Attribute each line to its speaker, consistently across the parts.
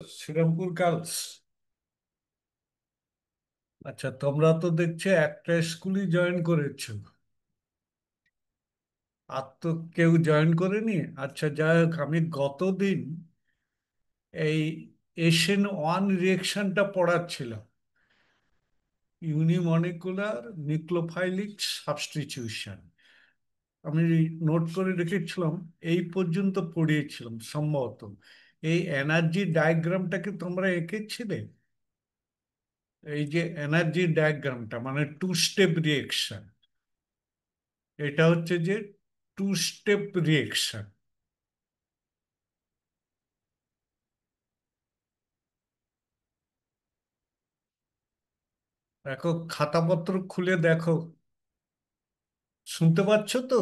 Speaker 1: Serampore girls. আচ্ছা, তোমরা তো দেখছি একটা স্কুলই জয়েন করেছো, আর তো কেউ জয়েন করেনি। আচ্ছা, যাই হোক, আমি গতদিন এই এশিয়ান ওয়ান রিয়েকশনটা পড়াচ্ছিলাম, ইউনিমলিকুলার নিউক্লিওফাইলিক সাবস্টিটিউশন। আমি নোট করে রেখেছিলাম, এই পর্যন্ত পড়িয়েছিলাম সম্ভবত। এই এনার্জি ডায়াগ্রামটাকে তোমরা এঁকেছিলে? এই যে এনার্জি ডায়াগ্রামটা মানে টু স্টেপ রিয়েকশন, এটা হচ্ছে যে টু স্টেপ রিয়েকশন। দেখো, খাতাপত্র খুলে দেখো। শুনতে পাচ্ছ তো?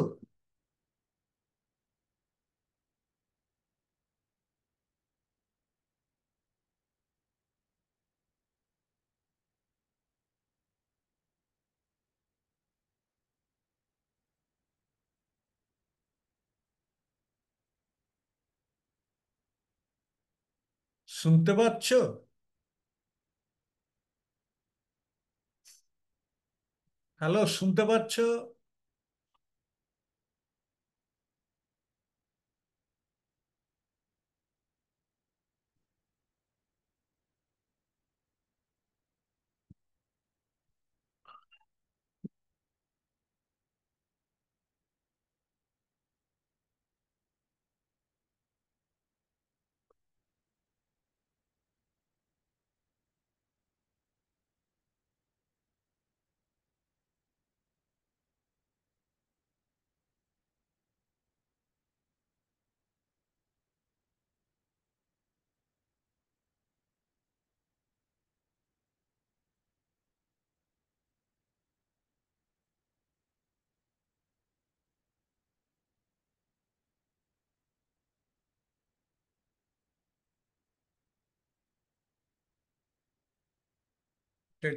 Speaker 1: শুনতে পাচ্ছ? হ্যালো, শুনতে পাচ্ছ?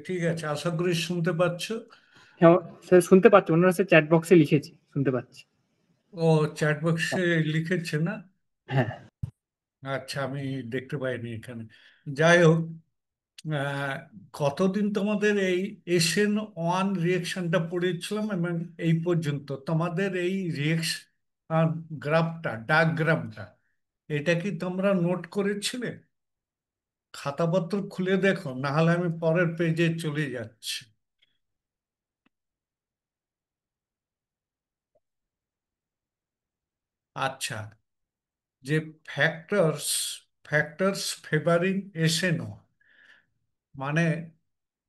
Speaker 1: ঠিক আছে, আশা করি শুনতে পাচ্ছ।
Speaker 2: হ্যাঁ স্যার, শুনতে পাচ্ছি। ওনারা স্যার চ্যাট বক্সে লিখেছি, শুনতে পাচ্ছি।
Speaker 1: ও, চ্যাট বক্সে লিখেছে না?
Speaker 2: হ্যাঁ।
Speaker 1: আচ্ছা, আমি দেখতে পাইনি এখানে। যাই হোক, আহ, কতদিন তোমাদের এই এশিয়ান ওয়ান রিয়েকশনটা পড়েছিলাম, এবং এই পর্যন্ত তোমাদের এই রিয়েকশন গ্রাফটা, ডায়াগ্রামটা, এটা কি তোমরা নোট করেছিলে? খাতাপত্র খুলে দেখো, না হলে আমি পরের পেজে চলে যাচ্ছি। আচ্ছা, যে ফ্যাক্টরস ফ্যাক্টরস ফেভারিং এসএনও, মানে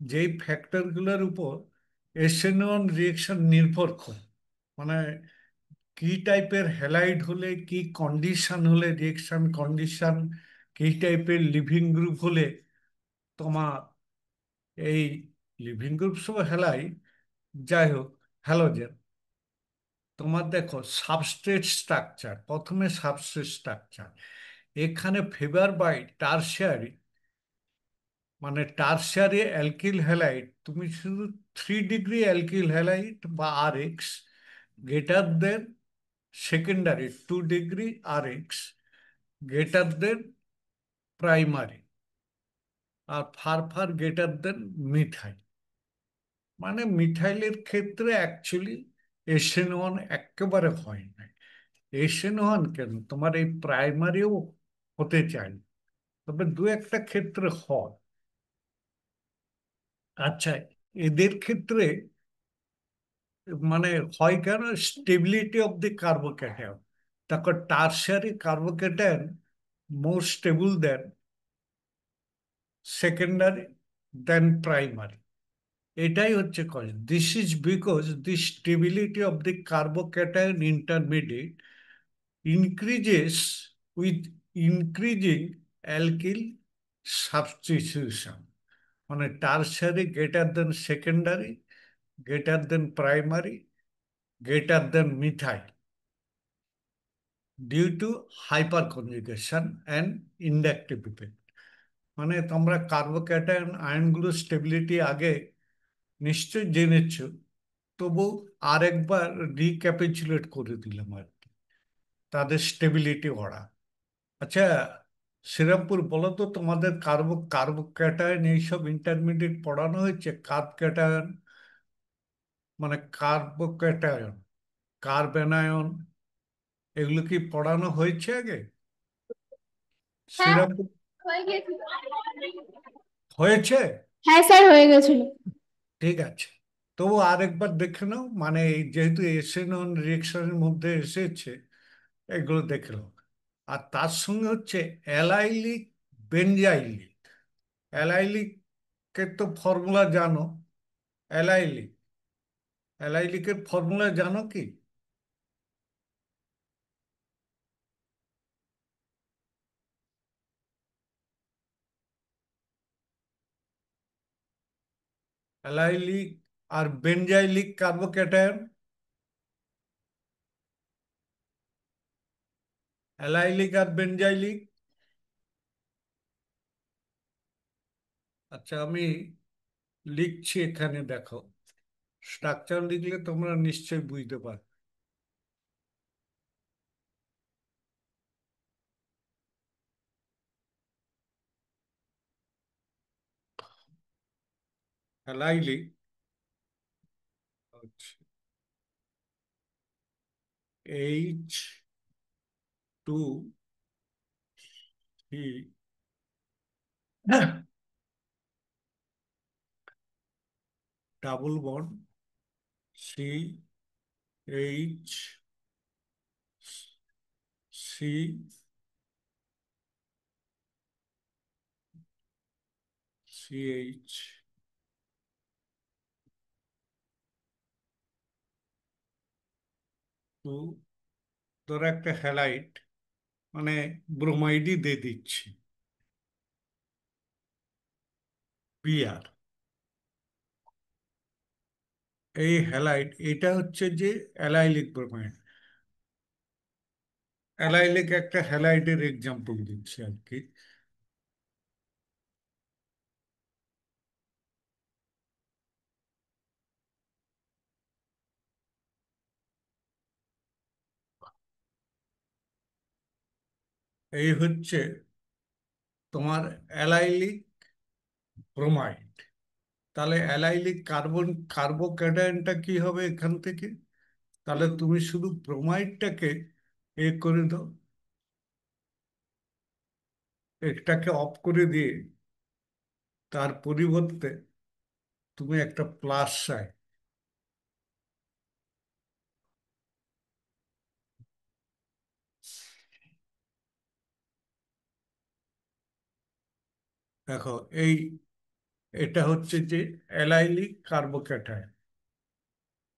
Speaker 1: যেই ফ্যাক্টরগুলোর উপর এসএনওন রিয়েকশন নির্ভর করে, মানে কি টাইপের হ্যালাইড হলে, কি কন্ডিশন হলে, রিয়েকশন কন্ডিশন, কি টাইপের লিভিং গ্রুপ হলে তোমার এই লিভিং গ্রুপ সহ হ্যালাইড, যাই হোক, হ্যালোজেন, তোমার দেখো সাবস্ট্রেট স্ট্রাকচার, প্রথমে সাবস্ট্রেট স্ট্রাকচার, এখানে ফেভার বাই টারশিয়ারি, মানে টারশিয়ারি অ্যালকিল হ্যালাইড, তুমি শুধু 3 ডিগ্রি অ্যালকিল হ্যালাইড বা R X greater than secondary 2 degree R X greater than primary, আর far far greater than methyl. মানে মিথাইলের ক্ষেত্রে অ্যাকচুয়ালি এসএন ওয়ান একেবারে হয় না। এসএন ওয়ান কেন, তোমার এই প্রাইমারিও হতে চায়, তবে দু একটা ক্ষেত্রে হয়। আচ্ছা, এদের ক্ষেত্রে মানে হয় কেন, স্টেবিলিটি অফ দি কার্বোক্যাটায়ন, তারপর tertiary carbocation more stable than secondary than primary. এটাই হচ্ছে cause, this is because the stability of the carbocation intermediate increases with increasing alkyl substitution, মানে tertiary greater than secondary, greater than primary, greater than methyl, due to hyperconjugation and inductive effect. মানে তোমরা carbocation আয়নগুলোর stability আগে নিশ্চয় জেনেছ, তবু আরেকবার recapitulate করে দিলাম আর কি, তাদের স্টেবিলিটি ওরা। আচ্ছা, শ্রীরামপুর, বলো তো তোমাদের কার্বো ক্যাটায়ন এইসব ইন্টারমিডিয়েট পড়ানো হয়েছে? ক্যাটায়ন মানে ক্যাটায়ন, কার্বেনায়ন, এগুলো কি পড়ানো হয়েছে আগে
Speaker 3: হ্যাঁ,
Speaker 1: শ্রীরামপুর?
Speaker 3: হয়ে গেছিল।
Speaker 1: হয়েছে?
Speaker 3: হ্যাঁ স্যার, হয়ে গেছিল।
Speaker 1: ঠিক আছে, তবু আরেকবার দেখে নাও, মানে যেহেতু এসএনন রিয়েকশনের মধ্যে এসেছে, এগুলো দেখে নাও। আর তার সঙ্গে হচ্ছে অ্যালাইলিক বেনজাইলিক। অ্যালাইলিকের তো ফর্মুলা জানো? অ্যালাইলিক, অ্যালাইলিকের ফর্মুলা জানো কি? অ্যালাইলিক আর বেনজাইলিক কার্বোক্যাটায়ন। অ্যালাইলিক আর বেনজাইলিক। আচ্ছা, আমি লিখছি এখানে, দেখো। স্ট্রাকচার লিখলে তোমরা নিশ্চয়ই বুঝতে পারবে। অ্যালাইলিক হচ্ছে H2, C, double bond, C, H, C, CH two. ধরো একটা হ্যালাইড, মানে ব্রোমাইডই দিয়ে দিচ্ছি, বিআর। এই হ্যালাইড, এটা হচ্ছে যে অ্যালাইলিক ব্রোমাইড। অ্যালাইলিক একটা হ্যালাইডের এক্সাম্পল দিচ্ছি আর কি। এই হচ্ছে তোমার অ্যালাইলিক ব্রোমাইড। তাহলে অ্যালাইলিক কার্বোক্যাটায়নটা কি হবে এখান থেকে? তাহলে তুমি শুধু ব্রোমাইডটাকে করে দাও, এটাকে অফ করে দিয়ে তার পরিবর্তে তুমি একটা প্লাস চাই। দেখো, এটা হচ্ছে যে allylic carbocation.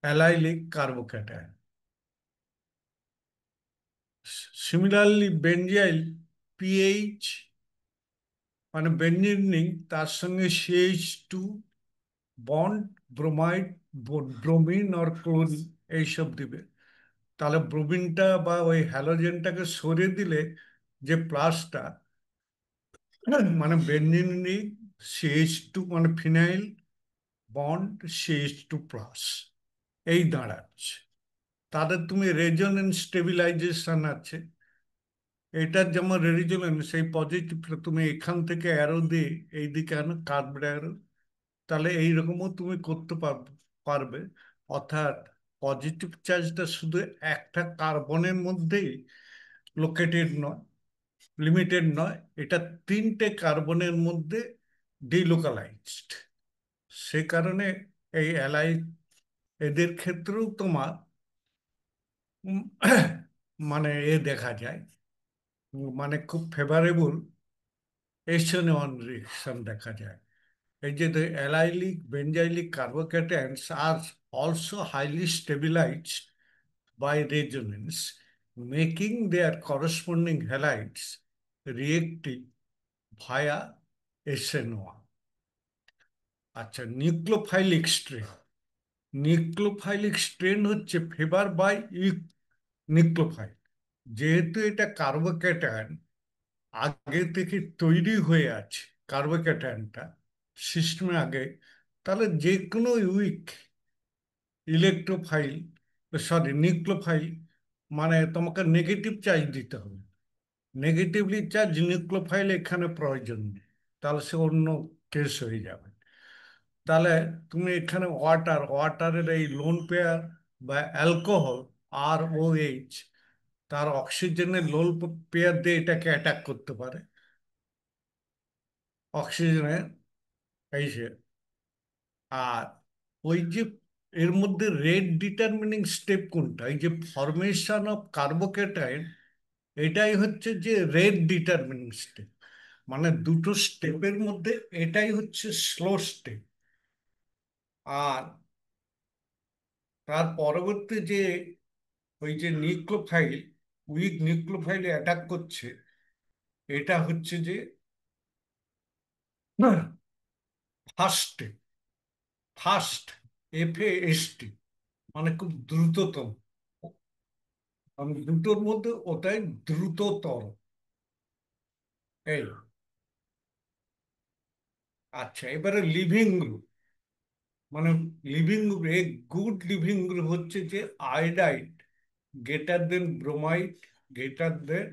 Speaker 1: Allylic carbocation. Similarly benzyl, pH মানে বেঞ্জিন রিং, তার সঙ্গে সিএইচ2 বন্ড, ব্রোমাইড, ব্রোমিন আর ক্লোরিন এইসব দিবে। তাহলে ব্রোমিনটা বা ওই হ্যালোজেনটাকে সরিয়ে দিলে যে প্লাসটা, মানে বেঞ্জিন রিং, সিএইচ2 মানে ফিনাইল বন্ড, সিএইচ2 প্লাস, এই দাঁড়াচ্ছে। তাদের তুমি রেজোনেন্স স্টেবিলাইজেশন আছে, এটার যেমন রেজোনেন্স, সেই পজিটিভটা তুমি এখান থেকে অ্যারো দিয়ে এইদিকে আনো, কার্ভড অ্যারো। তাহলে এইরকমও তুমি করতে পারবে। অর্থাৎ পজিটিভ চার্জটা শুধু একটা কার্বনের মধ্যেই লোকেটেড নয়, লিমিটেড নয়, এটা তিনটে কার্বনের মধ্যে ডিলোকালাইজড। সে কারণে এই এদের ক্ষেত্রেও তোমার উম, মানে দেখা যায়, মানে খুব ফেভারেবল এসএন রিয়েকশন দেখা যায়। এই যে the allylic benzylic carbocations are also highly stabilized by resonance, making their corresponding halides reactive via SN1. আচ্ছা, নিউক্লিওফাইলিক স্ট্রেন। নিউক্লিওফাইলিক স্ট্রেন হচ্ছে ফেভার বাই নিউক্লিওফাইল। যেহেতু এটা কার্বোক্যাটায়ন আগে থেকে তৈরি হয়ে আছে, কার্বোক্যাটায়নটা সিস্টেমে আগে, তাহলে যে কোনো উইক ইলেকট্রোফাইল, সরি নিউক্লিওফাইল, মানে তোমাকে নেগেটিভ চার্জ দিতে হবে। নেগেটিভলি চার্জ নিউক্লিওফাইল এখানে প্রয়োজন নেই, তাহলে সে অন্য কেস হয়ে যাবে। তাহলে তুমি এখানে ওয়াটারের এই লোন পেয়ার বা অ্যালকোহল ROH, তার অক্সিজেনের লোন পেয়ার দিয়ে এটাকে অ্যাটাক করতে পারে। অক্সিজেনের এই যে, আর ওই যে এর মধ্যে রেট ডিটারমিনিং স্টেপ কোনটা, এই যে ফরমেশন অফ কার্বোকেটাইন, এটাই হচ্ছে যে রেট ডিটারমিনিং স্টেপ। মানে দুটো স্টেপের মধ্যে এটাই হচ্ছে স্লো স্টেপ। আর তার পরবর্তী যে ওই যে নিউক্লিওফাইল, উইক নিউক্লিওফাইল অ্যাটাক করছে, এটা হচ্ছে যে ফার্স্ট স্টেপ। ফার্স্ট, FAST, মানে খুব দ্রুততম। মানে দুটোর মধ্যে ওটাই দ্রুততর। এই, আচ্ছা, এবারে লিভিং গ্রুপ। মানে লিভিং গ্রুপ, এই গুড লিভিং গ্রুপ হচ্ছে যে iodide greater than bromide greater than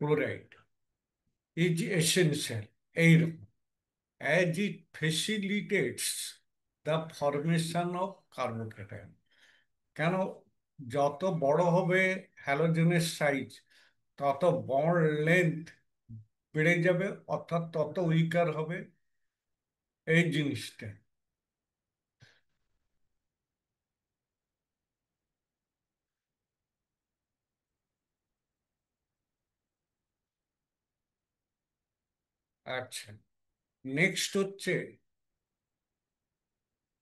Speaker 1: chloride is essential. এইরকম, as it facilitates the formation of কার্বোকেটাইন। কেন, যত বড় হবে হ্যালোজেনের সাইজ, তত বন্ড লেন্থ বেড়ে যাবে, অর্থাৎ তত উইকার হবে এই জিনিসটা। আচ্ছা, নেক্সট হচ্ছে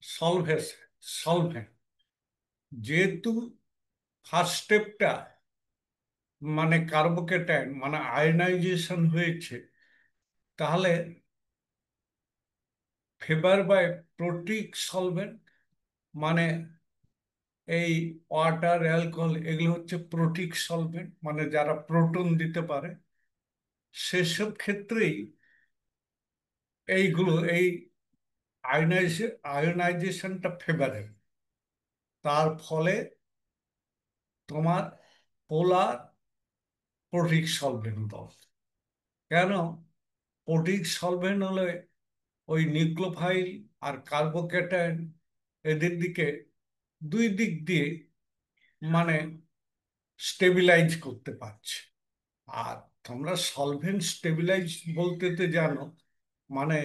Speaker 1: সলভেশন, সলভেন্ট। যেহেতু ফার্স্ট স্টেপটা মানে কার্বোকেটাইন মানে আয়নাইজেশন হয়েছে, তাহলে ফেভার বাই প্রোটিক সলভেন্ট, মানে এই ওয়াটার, অ্যালকোহল, এগুলো হচ্ছে প্রোটিক সলভেন্ট, মানে যারা প্রোটন দিতে পারে। সেসব ক্ষেত্রেই এইগুলো, এই আয়োনাইজেশনটা ফেভারেবল। তার ফলে তোমার পোলার প্রোটিক সলভেন্ট দাও। কেন, প্রোটিক সলভেন্ট হলে ওই নিউক্লিওফাইল আর কার্বোক্যাটায়ন এদের দিকে দুই দিক দিয়ে মানে স্টেবিলাইজ করতে পারছে। আর তোমরা সলভেন্ট স্টেবিলাইজ বলতে তো জানো, মানে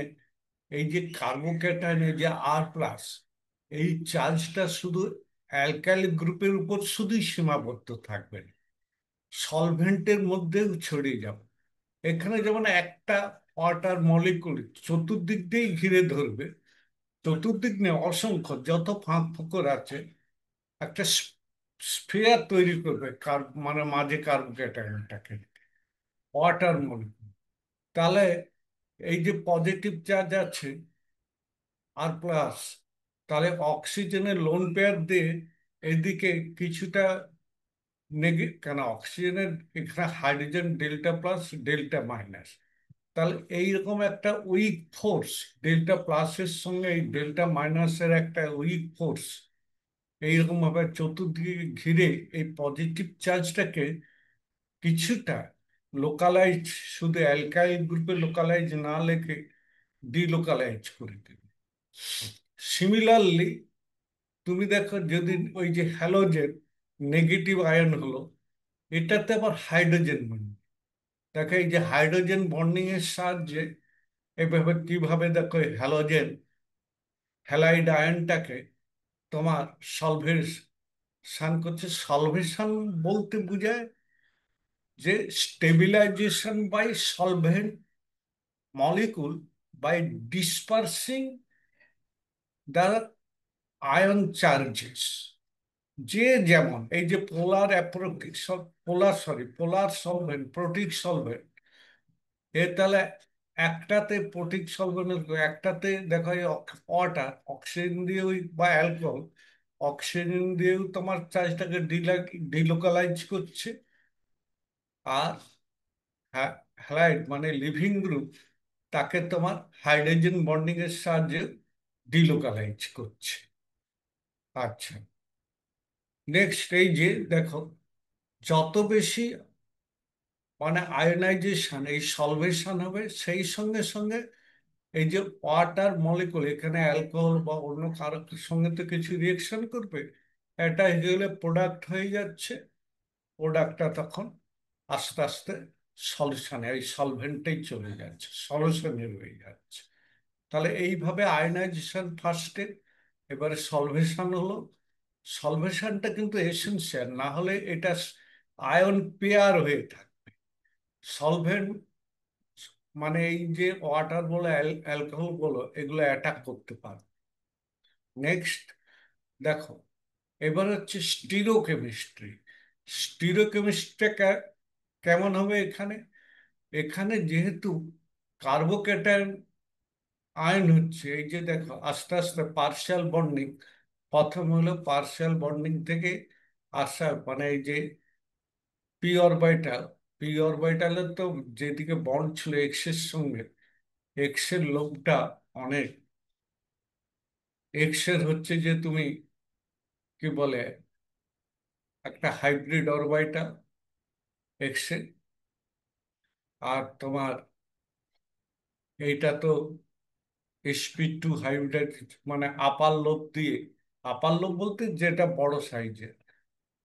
Speaker 1: এই যে কার্বোক্যাটায়নে যে R+, এই চার্জটা শুধু অ্যালকাইল গ্রুপের উপর শুধুই সীমাবদ্ধ থাকবে না, সলভেন্টের মধ্যেও ছড়িয়ে যাবে। এখানে যেমন একটা ওয়াটার মলিকুল চতুর্দিক দিয়েই ঘিরে ধরবে, চতুর্দিক নিয়ে অসংখ্য যত ফাঁক ফোকর আছে, একটা স্ফিয়ার তৈরি করবে, মানে মাঝে কার্বোক্যাটায়নটাকে, ওয়াটার মলিকুল। তাহলে এই যে পজিটিভ চার্জ আছে R+, তাহলে অক্সিজেনের লোন পেয়ার দিয়ে এদিকে কিছুটা কেন অক্সিজেনের এখানে hydrogen delta plus delta minus, তাহলে এইরকম একটা উইক ফোর্স, ডেল্টা প্লাসের সঙ্গে এই ডেল্টা মাইনাসের একটা উইক ফোর্স এইরকম ভাবে চতুর্দিকে ঘিরে এই পজিটিভ চার্জটাকে কিছুটা লোকালাইজ, শুধু অ্যালকাইল গ্রুপে লোকালাইজ না লেখে ডিলোকালাইজ করে দেবে। সিমিলারলি তুমি দেখো, যদি ওই যে হ্যালোজেন নেগেটিভ আয়ন হলো, এটাতে আবার হাইড্রোজেন বন্ডিং। দেখো এই যে হাইড্রোজেন বন্ডিং এর সাহায্যে এভাবে কিভাবে দেখো হ্যালোজেন হ্যালাইড আয়নটাকে তোমার সলভেশন করছে। সলভেশন বলতে বোঝায় যে stabilisation by solvent molecule by dispersing the ion charges. যে যেমন এই যে পোলার পোলার সলভেন্ট, প্রোটিক সলভেন্ট, এ তাহলে একটাতে প্রোটিক সলভেন্ট, একটাতে দেখো ওয়াটার অক্সিজেন দিয়ে বা অ্যালকোহল অক্সিজেন দিয়েও তোমার চার্জটাকে ডিলোকালাইজ করছে। আর হ্যালাইড মানে লিভিং গ্রুপ, তাকে তোমার হাইড্রোজেন বন্ডিং এর সাহায্যে ডিলোকালাইজ করছে। আচ্ছা, নেক্সট এই যে দেখো, যত বেশি মানে আয়নাইজেশন, এই সলভেশন হবে, সেই সঙ্গে সঙ্গে এই যে ওয়াটার মলিকুল, এখানে অ্যালকোহল বা অন্য কারোর সঙ্গে তো কিছু রিয়েকশন করবে, এটা গেলে প্রোডাক্ট হয়ে যাচ্ছে। প্রোডাক্টটা তখন আস্তে আস্তে সলিউশনে, এই সলভেন্টেই চলে যাচ্ছে, সলিউশনে রয়ে যাচ্ছে। তাহলে এইভাবে আয়নাইজেশন ফার্স্টে, এবারে সলভেশন হলো। সলভেশনটা কিন্তু এসেনশিয়াল, না হলে এটা আয়ন পেয়ার হয়ে থাকে। সলভেন্ট মানে এই যে ওয়াটার বলো, অ্যালকোহল বলো, এগুলো অ্যাটাক করতে পারে। নেক্সট দেখো, এবার হচ্ছে স্টিরোকেমিস্ট্রি। স্টিরোকেমিস্ট্রিটা কেমন হবে এখানে? এখানে যেহেতু কার্বোকেটায়ন আয়ন হচ্ছে, এই যে দেখো আস্তে আস্তে পার্শিয়াল বন্ডিং, প্রথম হলো পার্শিয়াল বন্ডিং থেকে আসা, মানে এই যে পি অরবিটাল, পি অরবিটালের তো যেদিকে বন্ড ছিল এক্স এর সঙ্গে, এক্স এর লোবটা অনেক, এক্স এর হচ্ছে যে তুমি কি বলে একটা হাইব্রিড অরবিটাল এক্স এর, আর তোমার এইটা তো sp2 হাইব্রিড, মানে আপার লোব দিয়ে, আপার লোব বলতে যেটা বড় সাইজের,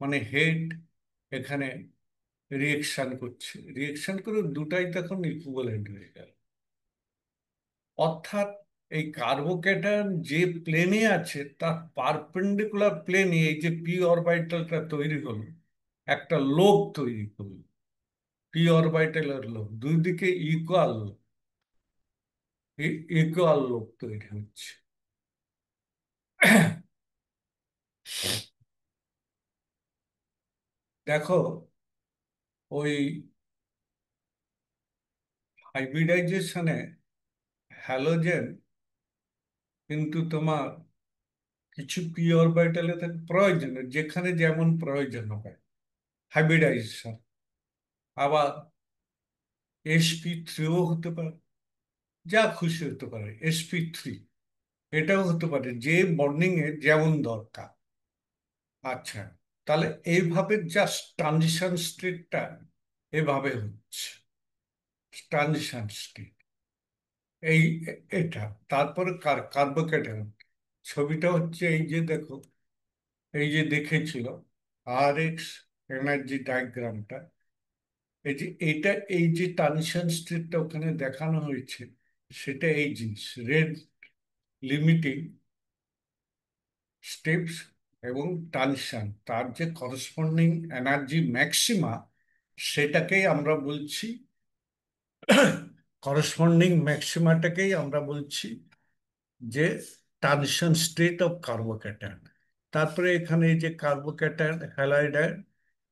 Speaker 1: মানে হেড এখানে রিয়েকশন করছে, রিয়েকশন করে দুটাই তখন ইকুইভ্যালেন্ট হয়ে গেল। অর্থাৎ এই কার্বোক্যাটায়ন যে প্লেনে আছে তার পারপেন্ডিকুলার প্লেনে এই যে পি অরবিটালটা তৈরি হলো, একটা লোব তৈরি করলো, পি অরবিটালের লোব, দুই দিকে ইকুয়াল, ইকুয়াল লোব তৈরি হচ্ছে। দেখো, ওই হাইব্রিডাইজেশনে হ্যালোজেন কিন্তু তোমার কিছু পি অরবিটালে থাকে প্রয়োজন, যেখানে যেমন প্রয়োজন হবে হাইব্রিডাইজেশন। আবার sp3ও হতে পারে, যা খুশি হতে পারে, sp3 এটাও হতে পারে, যে বন্ডিং এ যেমন দরকার। আচ্ছা, তাহলে এইভাবে জাস্ট ট্রানজিশন স্টেটটা এভাবে হচ্ছে, ট্রানজিশন স্টেট এই এটা। তারপরে কার্বোকেটায়ন ছবিটা হচ্ছে এই যে দেখো, এই যে দেখেছিল আর এক্স এনার্জি ডায়াগ্রামটা, এই যে এটা, এই যে ট্রানজিশন স্টেটটা ওখানে দেখানো হয়েছে, সেটা এই জিনিস রেড লিমিটিং স্টেপস এবং ট্রানজিশন, তার যে করসপন্ডিং এনার্জি ম্যাক্সিমা, সেটাকেই আমরা বলছি, করসপন্ডিং ম্যাক্সিমাটাকেই আমরা বলছি যে ট্রানজিশন স্টেট অফ কার্বোক্যাটায়ন। তারপরে এখানে এই যে কার্বোক্যাটায়ন, হ্যালাইড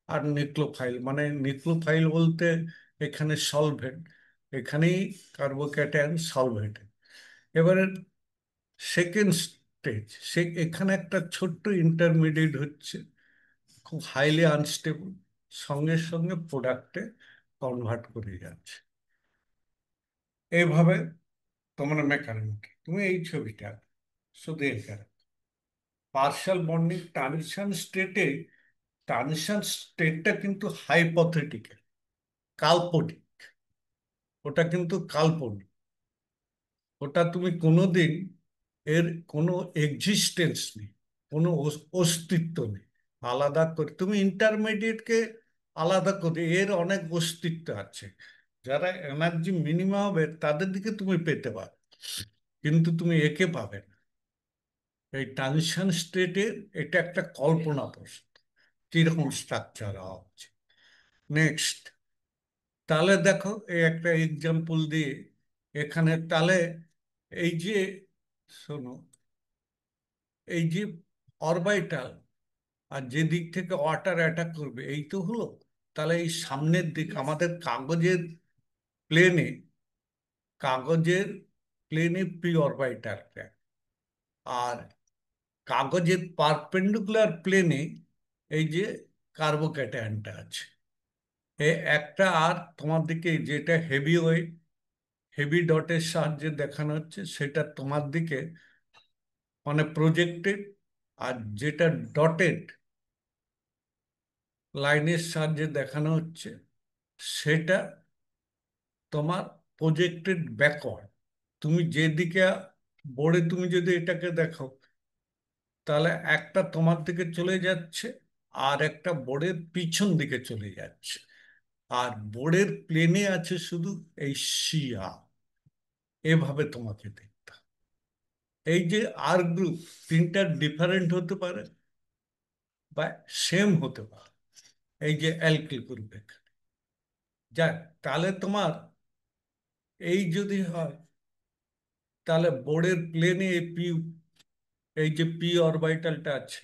Speaker 1: আর নিউক্লিওফাইল, মানে নিউক্লিওফাইল বলতে এখানে সলভেন্ট, এখানেই কার্বোক্যাটায়ন সলভেন্ট। এবারে সেকেন্ড স্টেজ, সে এখানে একটা ছোট্ট ইন্টারমিডিয়েট হচ্ছে, খুব হাইলি আনস্টেবল, সঙ্গে সঙ্গে প্রোডাক্টে কনভার্ট করে যাচ্ছে। এইভাবে তোমার মেকানিক, তুমি এই ছবিটা শুধু এখানে পার্শাল বন্ডিং ট্রানজিশন স্টেটে, ট্রানজিশন স্টেটটা কিন্তু হাইপোথেটিক্যাল, কাল্পনিক, ওটা কিন্তু কাল্পনিক, ওটা তুমি কোনোদিন এর কোনো এক্সিস্টেন্স নেই, কোনো অস্তিত্ব নেই। আলাদা করে তুমি ইন্টারমিডিয়েটকে আলাদা করে, এর অনেক অস্তিত্ব আছে, যারা এনার্জি মিনিমাম হবে তাদের দিকে তুমি পেতে পারো, কিন্তু তুমি একে পাবে না। এই ট্রানজিশন স্টেটে এটা একটা কল্পনা প্রস্তুত, কিরকম স্ট্রাকচার হওয়া উচিত। নেক্সট, তাহলে দেখো এই একটা এক্সাম্পল দিয়ে এখানে, তাহলে এই যে শোনো, এই যে অরবিটাল আর যে দিক থেকে ওয়াটার অ্যাটাক করবে, এই তো হলো। তাহলে এই সামনের দিক আমাদের কাগজের প্লেনে, কাগজের প্লেনে প্রি অরবিটাল, আর কাগজের পারপেন্ডিকুলার প্লেনে এই যে কার্বোক্যাটায়নটা আছে, এ একটা, আর তোমার দিকে যেটা হেভি ওয়েট, হেভি ডটের সাহায্যে দেখানো হচ্ছে, সেটা তোমার দিকে মানে প্রজেক্টেড, আর যেটা ডটেড লাইনের সাহায্যে দেখানো হচ্ছে সেটা তোমার প্রজেক্টেড ব্যাকওয়ার্ড। তুমি যেদিকে বোর্ডে তুমি যদি এটাকে দেখো, তাহলে একটা তোমার দিকে চলে যাচ্ছে, আর একটা বোর্ডের পিছন দিকে চলে যাচ্ছে। আর বোর্ডের প্লেনে আছে শুধু এই শিয়া। এভাবে তোমাকে দেখতে হবে। এই যে আর গ্রুপ, তিনটা ডিফারেন্ট হতে পারে বা সেম হতে পারে। এই যে অ্যালকিল গ্রুপ এখানে যাক, তাহলে তোমার এই যদি হয়, তাহলে বোর্ডের প্লেনে এই যে পি অরবিটালটা আছে,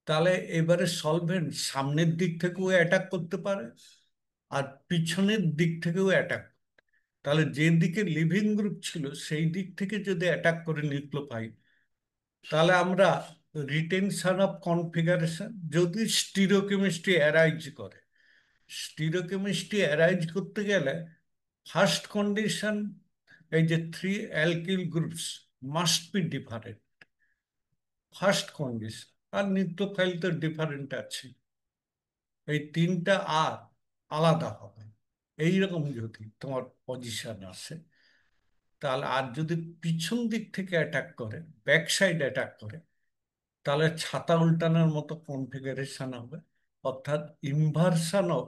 Speaker 1: তাহলে এবারে সলভেন্ট সামনের দিক থেকেও অ্যাটাক করতে পারে আর পিছনের দিক থেকেও অ্যাটাক। তাহলে যে দিকে লিভিং গ্রুপ ছিল সেই দিক থেকে যদি অ্যাটাক করে নিউক্লিওফাইল, তাহলে আমরা রিটেনশন অফ কনফিগারেশন যদি স্টিরিওকেমিস্ট্রি অ্যারাইজ করে, স্টিরিওকেমিস্ট্রি অ্যারাইজ করতে গেলে ফার্স্ট কন্ডিশন এই যে three alkyl groups must be different, first condition. আর নিউক্লিওফাইল তো ডিফারেন্ট আছে, এই তিনটা আর আলাদা হবে। এইরকম যদি তোমার পজিশন আসে, তাহলে আর যদি পিছন দিক থেকে অ্যাটাক করে, ব্যাক সাইড অ্যাটাক করে, তাহলে ছাতা উল্টানোর মতো কনফিগারেশন হবে, অর্থাৎ ইনভার্সন অফ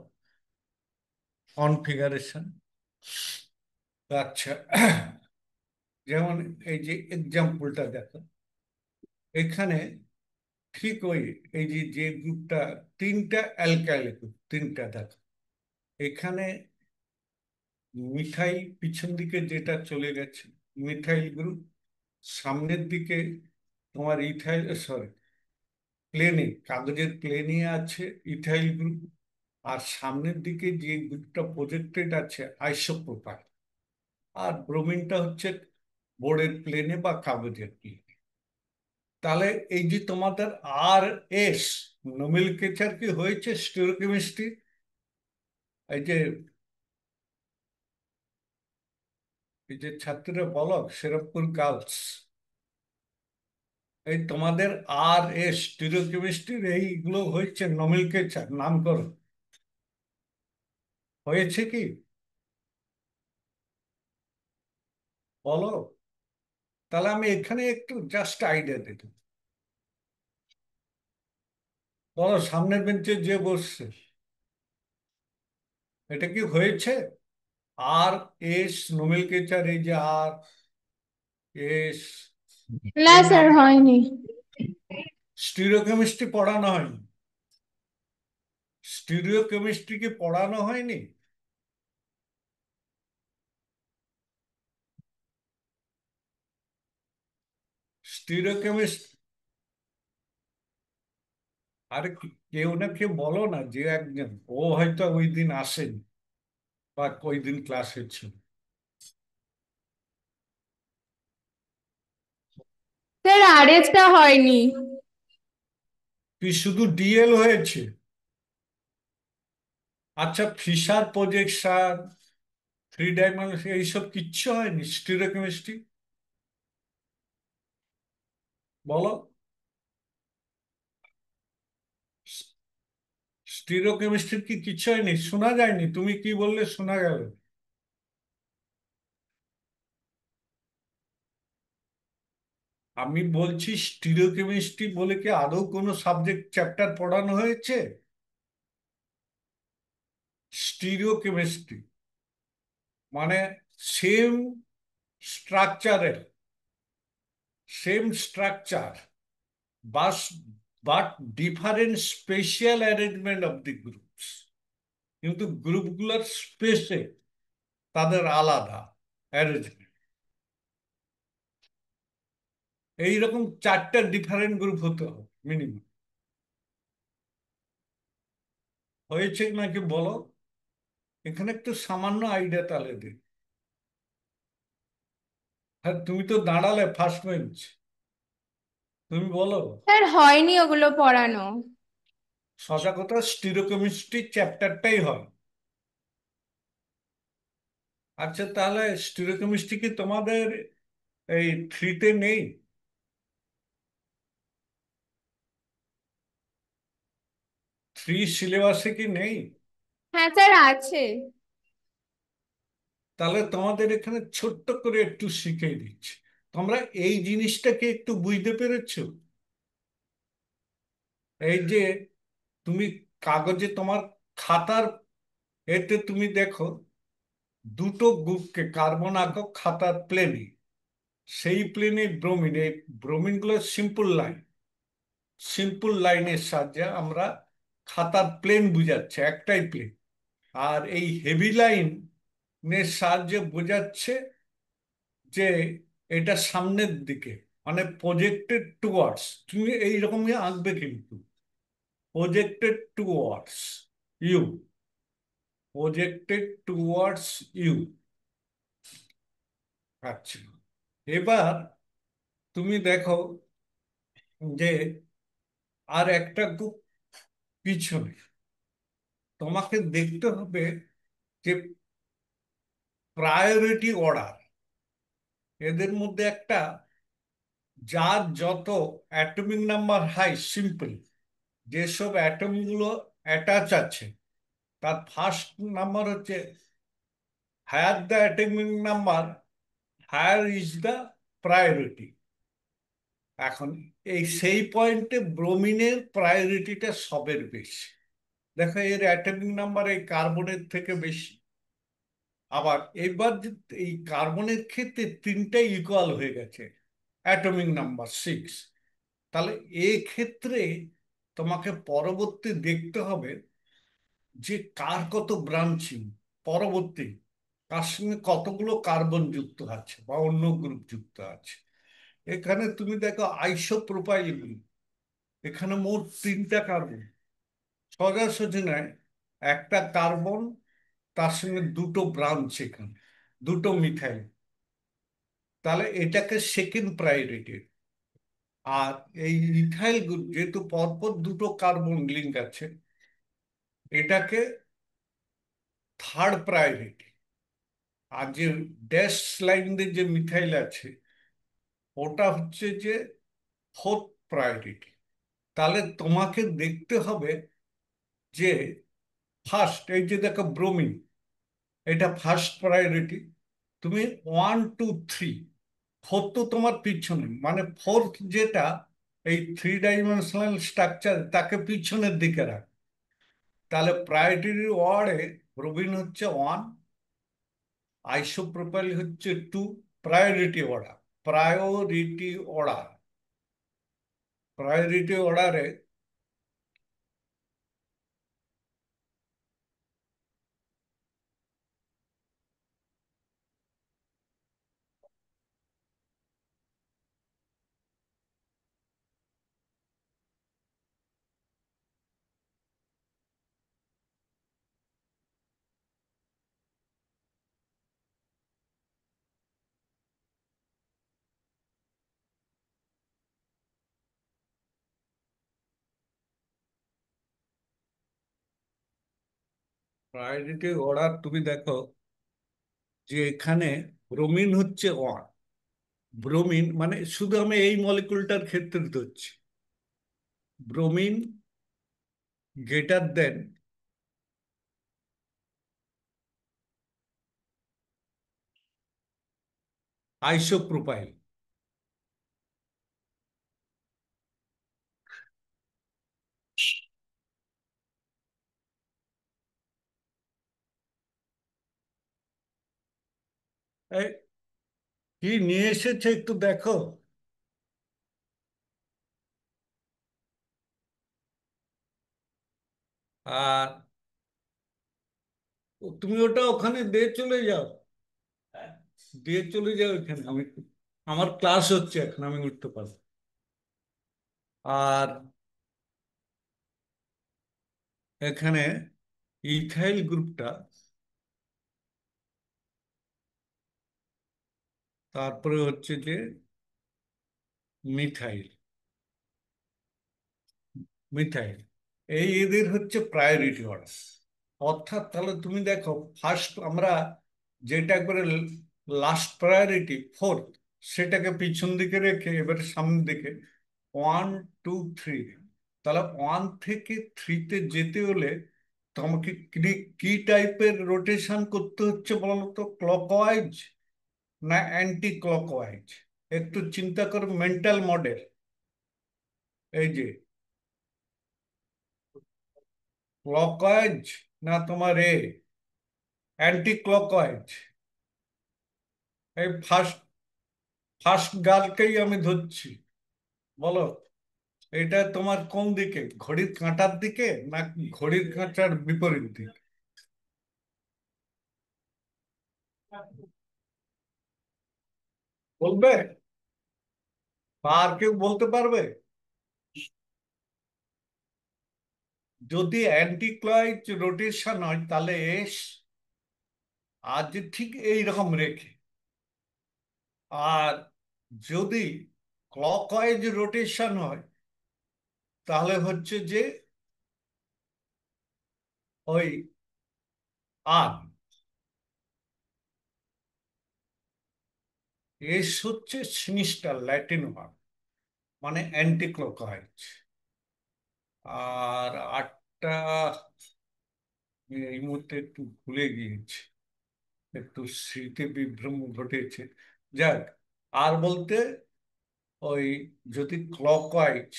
Speaker 1: কনফিগারেশন। আচ্ছা, যেমন এই যে এক্সাম্পলটা দেখো এখানে, ঠিক ওই এই যে যে গ্রুপটা, তিনটা অ্যালকাইল গ্রুপ, তিনটা দেখো এখানে মিথাইল পিছন দিকে যেটা চলে গেছে মিথাইল গ্রুপ, সামনের দিকে তোমার ইথাইল, সরি প্লেনে, কাগজের প্লেনে আছে ইথাইল গ্রুপ, আর সামনের দিকে যে গ্রুপটা প্রজেক্টেড আছে আইসোপ্রোপাইল, আর ব্রোমিনটা হচ্ছে বোর্ডের প্লেনে বা কাগজের প্লেনে। তাহলে এই যে তোমাদের আর এস নোমেনক্লেচার কি হয়েছে স্টিরিওকেমিস্ট্রি, এই যে ছাত্রীরা বলো শেরপুর গার্লস, এই তোমাদের আর এস স্টিরিওকেমিস্ট্রির এইগুলো হয়েছে নোমেনক্লেচার, নামকরণ হয়েছে কি বলো? তাহলে আমি এখানে একটু জাস্ট আইডিয়া দিই। বলো, সামনের বেঞ্চে যে বসছে এটা কি হয়েছে? আর এস নোমেনক্লেচার, এই যে আর এস,
Speaker 3: না
Speaker 1: এই নাম
Speaker 3: স্যার হয়নি।
Speaker 1: স্টিরিওকেমিস্ট্রি পড়ানো হয়নি? স্টিরিওকেমিস্ট্রি কি পড়ানো হয়নি? স্টিরিওকেমিস্ট্রি, আরে কেউ না কেউ বলো না, যে একজন, ও হয়তো ওই দিন আসেনি বা ওই দিন ক্লাসে ছিল।
Speaker 3: স্যার আরএস টা হয়নি।
Speaker 1: কি শুধু ডিএল হয়েছে? আচ্ছা, ফিশার প্রজেকশন, থ্রি ডাইমেনশন, এইসব কিচ্ছু হয়নি স্টিরিওকেমিস্ট্রি? বলো, স্টিরিওকেমিস্ট্রির কি কিচ্ছু হয়নি? শোনা যায়নি, তুমি কি বললে শোনা গেল? আমি বলছি স্টিরিওকেমিস্ট্রি বলে কি আদৌ কোনো সাবজেক্ট চ্যাপ্টার পড়ানো হয়েছে? স্টিরিওকেমিস্ট্রি মানে সেম স্ট্রাকচারের, same structure, bus but different special arrangement of the groups, কিন্তু গ্রুপগুলোর স্পেসে তাদের আলাদা অ্যারেঞ্জমেন্ট। এইরকম চারটা ডিফারেন্ট গ্রুপ হতে হবে মিনিমাম। হয়েছে নাকি বলো? এখানে একটু সামান্য আইডিয়া তাহলে দিন। হ্যাঁ, তুমি তো দাঁড়ালে ফার্স্ট বেঞ্চ, তুমি বলো।
Speaker 3: স্যার হয়নি ওগুলো পড়ানো।
Speaker 1: সোজা কথা, স্টিরিওকেমিস্ট্রি চ্যাপ্টারটাই হয়। আচ্ছা, তাহলে স্টিরিওকেমিস্ট্রি কি তোমাদের এই থ্রিতে নেই? থ্রি সিলেবাসে কি নেই?
Speaker 3: হ্যাঁ স্যার আছে।
Speaker 1: তাহলে তোমাদের এখানে ছোট্ট করে একটু শিখিয়ে দিচ্ছি। তোমরা এই জিনিসটাকে একটু বুঝতে পেরেছো? এই যে তুমি কাগজে তোমার খাতার এতে তুমি দেখো দুটো গ্রুপকে কার্বন আঁকো খাতার প্লেনে, সেই প্লেনে ব্রোমিন, এই ব্রোমিন গুলো সিম্পল লাইন, সিম্পল লাইনের সাহায্যে আমরা খাতার প্লেন বুঝাচ্ছে, একটাই প্লেন। আর এই হেভি লাইনের সাহায্যে বোঝাচ্ছে যে এটা সামনের দিকে, মানে প্রজেক্টেড টুয়ার্ডস। তুমি এইরকমই আঁকবে কিন্তু, projected towards you, projected towards you. আচ্ছা, এবার তুমি দেখো যে আর একটা গ্রুপ পিছনে, তোমাকে দেখতে হবে যে প্রায়োরিটি অর্ডার, এদের মধ্যে একটা, যার যত অ্যাটমিক নাম্বার হাই, সিম্পল যেসব অ্যাটমগুলো অ্যাটাচ আছে, তার ফার্স্ট নাম্বার হচ্ছে, higher the atomic number higher is the priority. এখন এই সেই পয়েন্টে ব্রোমিনের প্রায়োরিটিটা সবের বেশি। দেখো এর অ্যাটমিক নাম্বার এই কার্বনের থেকে বেশি। আবার এবার এই কার্বনের ক্ষেত্রে তিনটাই ইকুয়াল হয়ে গেছে, অ্যাটমিক নাম্বার 6। তাহলে এই ক্ষেত্রে তোমাকে পরবর্তী দেখতে হবে যে কার কত ব্রাঞ্চিং, পরবর্তী কার সঙ্গে কতগুলো কার্বন যুক্ত আছে বা অন্য গ্রুপ যুক্ত আছে। এখানে তুমি দেখো আইসোপ্রোপাইল গ্রুপ, এখানে মোট তিনটা কার্বন, সোজাসুজি নয়, একটা কার্বন তার সঙ্গে দুটো ব্রাঞ্চ, এখানে দুটো মিথাইল, তাহলে এটাকে সেকেন্ড প্রায়োরিটি। আর এই ইথাইল গ্রুপ যেহেতু পরপর দুটো কার্বন লিঙ্ক আছে, এটাকে থার্ড প্রায়োরিটি। আর যে ড্যাশ লাইন দিয়ে যে মিথাইল আছে, ওটা হচ্ছে যে ফোর্থ প্রায়োরিটি। তাহলে তোমাকে দেখতে হবে যে ফার্স্ট, এই যে দেখো ব্রোমিন, এটা ফার্স্ট প্রায়োরিটি। তুমি 1 2 3, ফোর্থ তো তোমার পিছনে, মানে ফোর্থ যেটা এই 3 ডাইমেনশনাল স্ট্রাকচার, তাকে পিছনের দিকে রাখ। তাহলে প্রায়োরিটি ওয়ার্ডে ব্রোমিন হচ্ছে 1, আইসোপ্রোপাইল হচ্ছে 2। Priority order, priority order, priority অর্ডারে প্রায়োরিটি অর্ডার তুমি দেখো যে এখানে ব্রোমিন হচ্ছে 1। ব্রোমিন মানে শুধু আমি এই মলিকুলটার ক্ষেত্রে ধরছি, ব্রোমিন গ্রেটার দেন আইসোপ্রোপাইল। এই কি নিয়ে এসেছে একটু দেখো। আর তুমি ওটা ওখানে দিয়ে চলে যাও, দিয়ে চলে যাও এখানে, আমি, আমার ক্লাস হচ্ছে এখন, আমি উঠতে পারবো। আর এখানে ইথাইল গ্রুপটা, তারপরে হচ্ছে যে মিথাইল, মিথাইল, এই এদের হচ্ছে প্রায়োরিটি অর্ডার। অর্থাৎ তাহলে তুমি দেখো ফার্স্ট আমরা যেটা একবারে লাস্ট প্রায়োরিটি ফোর্থ, সেটাকে পিছন দিকে রেখে এবারে সামনের দিকে 1 2 3। তাহলে 1 থেকে 3-তে যেতে হলে তোমাকে কি কি টাইপের রোটেশন করতে হচ্ছে বলো তো, ক্লকওয়াইজ না অ্যান্টি ক্লকওয়াইজ? একটু চিন্তা করো, মেন্টাল মডেল। এই যে ক্লকওয়াইজ না তোমার অ্যান্টি ক্লকওয়াইজ? এই ফার্স্ট ফার্স্ট গার্লকেই আমি ধরছি, বলো এটা তোমার কোন দিকে, ঘড়ির কাঁটার দিকে না ঘড়ির কাঁটার বিপরীত দিকে? বলবে? বা আর কেউ বলতে পারবে? যদি অ্যান্টি ক্লকওয়াইজ রোটেশন হয় তাহলে এস আজ ঠিক এইরকম রেখে, আর যদি ক্লকওয়াইজ রোটেশন হয় তাহলে হচ্ছে যে ওই আর এস হচ্ছে সিনিস্টার ল্যাটিন ওয়ার্ড, মানে অ্যান্টি ক্লকওয়াইজ। আর আটটা এই মুহূর্তে একটু ভুলে গিয়েছি, একটু স্মৃতি বিভ্রম ঘটেছে। যাক, আর বলতে ওই যদি ক্লকওয়াইজ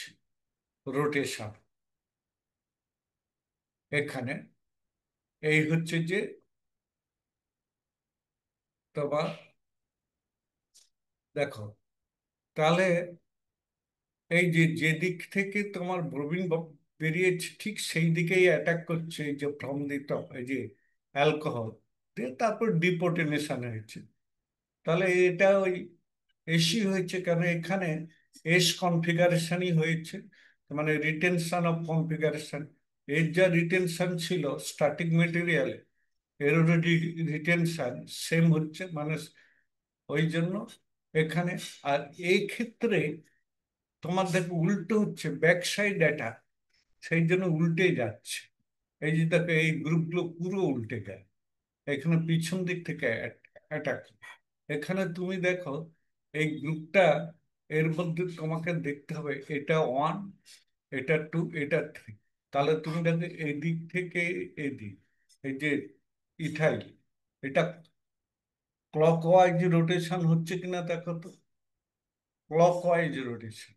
Speaker 1: রোটেশন এখানে, এই হচ্ছে যে তোমার, দেখো তাহলে এই যে যে দিক থেকে তোমার প্রবীণ বেরিয়েছে ঠিক সেই দিকেই অ্যাটাক করছে এই যে ভ্রমদিত, এই যে অ্যালকোহল দিয়ে তারপর ডিপোটেনেশন হয়েছে। তাহলে এটা ওই এসি হয়েছে কেন এখানে? এস কনফিগারেশনই হয়েছে, মানে রিটেনশন অফ কনফিগারেশন। এর যা রিটেনশন ছিল স্ট্যাটিক মেটেরিয়ালে, এর রিটেনশন সেম হচ্ছে, মানে ওই জন্য এখানে। আর এই ক্ষেত্রে তোমার দেখো উল্টো হচ্ছে, ব্যাক সাইড অ্যাটাক, সেই জন্য উল্টে যাচ্ছে। এই যে দেখো এই গ্রুপগুলো পুরো উল্টে যায়, এখানে পিছন দিক থেকে অ্যাটাক। এখানে তুমি দেখো এই গ্রুপটা, এর মধ্যে তোমাকে দেখতে হবে এটা ওয়ান, এটা টু, এটা থ্রি। তাহলে তুমি দেখো এই দিক থেকে এদিক, এই যে ইথাইল, এটা ক্লকওয়াইজ রোটেশন হচ্ছে কিনা দেখো তো, ক্লকওয়াইজ রোটেশন,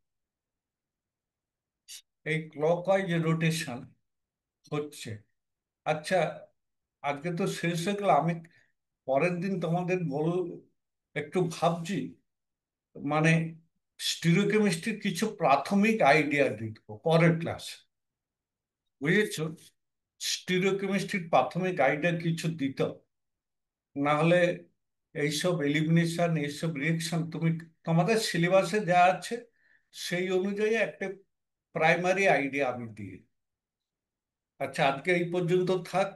Speaker 1: এই ক্লকওয়াইজ রোটেশন হচ্ছে। আচ্ছা, আজকে তো শেষ হয়ে গেল, আমি পরের দিন তোমাদের একটু ভাবছি, মানে স্টিরিওকেমিস্ট্রির কিছু প্রাথমিক আইডিয়া দিব পরের ক্লাস, বুঝেছো? স্টিরিওকেমিস্ট্রির প্রাথমিক আইডিয়া কিছু দিত, না হলে এইসব এলিমিনেশন, এইসব রিয়েকশন তুমি তোমাদের সিলেবাসে যা আছে সেই অনুযায়ী একটা প্রাইমারি আইডিয়া আমি দিই। আচ্ছা, আজকে এই পর্যন্ত থাক।